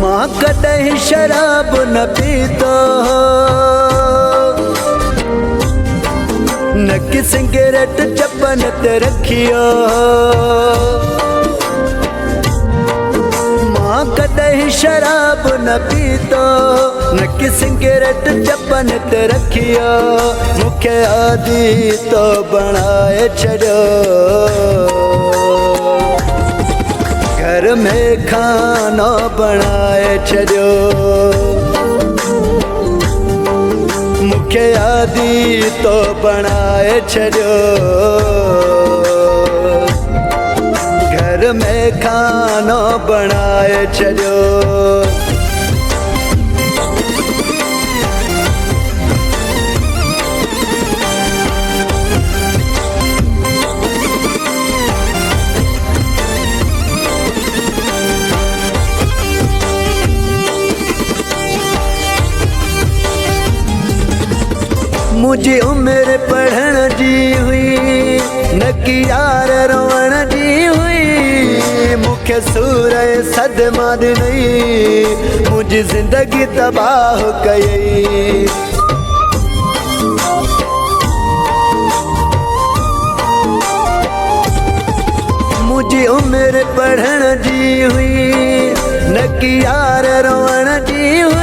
माँ कदही शराब न पीतो, न कि सिगरेट चपन ते रखियो। माँ कदही शराब न पीतो, न कि सिगरेट चपन ते रखियो। मुखे आदि तो बनाए छड़ो, घर में खाना बनाए छड़ो। मुखे आदि तो बनाए छड़ो, घर में खाना बनाए छड़ो। मुझी उम्र पढ़न जी हुई, न कि यार रोवण जी हुई। मुखे सूरय सदमा दी नहीं, मुझी जिंदगी तबाह कई। मुझी उम्र पढ़न जी हुई, न कि यार रोवण जी हुई।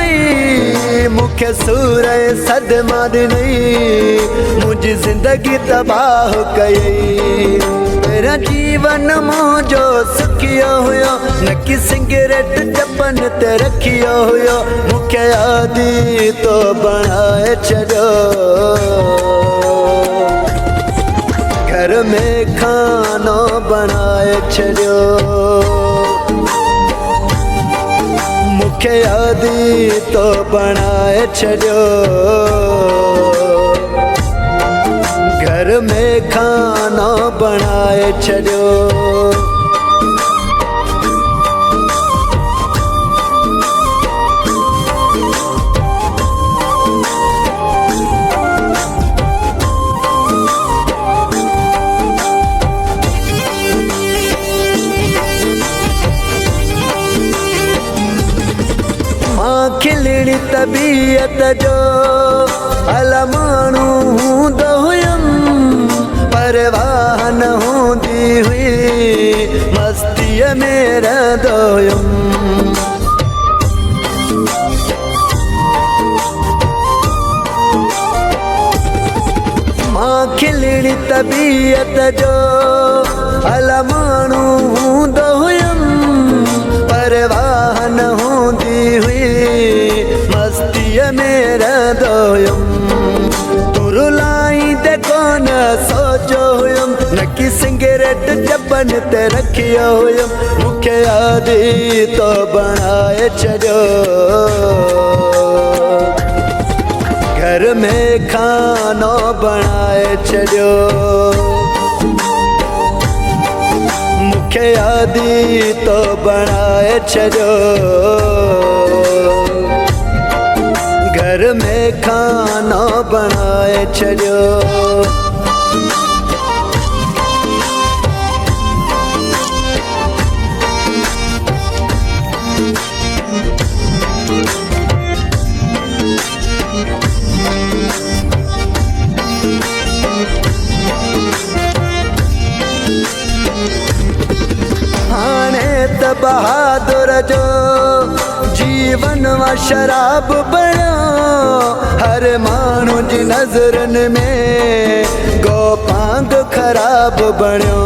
मुखे सूरय सदमा दी नहीं, मुझी जिंदगी तबाह कई। मेरा जीवन मुझो सुखियो हुयो, न कि सिगरेट चपन ते रखियो हुयो। मुखे आदि तो बनाए छड़ो, घर में खाना बनाए छड़ो। मुखे आदि तो बनाए छड़ो, घर में खाना बनाए छड़ो। खिलड़ी तबीयत जो अलमानू हूंदो हुयम, परवाह न हूंदी हुई, मस्तीअ में रहंदो हुयम। मां खिलड़ी तबीयत जो अलमानू हूंदो हुयम, परवाह न हूंदी हुई, मस्तीअ में रहंदो हुयम। तू रुलाई ते कोन सोचो हुयम, न कि सिगरेट चपन ते रखियो हुयम। मुखे आदि तो बनाए छड़ो, घर में खाना बनाए छड़ो। मुखे आदि तो बनाए छड़ो, घर में खाना बनाए छड़ो। बहादुर जो जीवन व शराब बणियो, हर माण्हू जी नज़रनि में गोपांग ख़राब बणियो।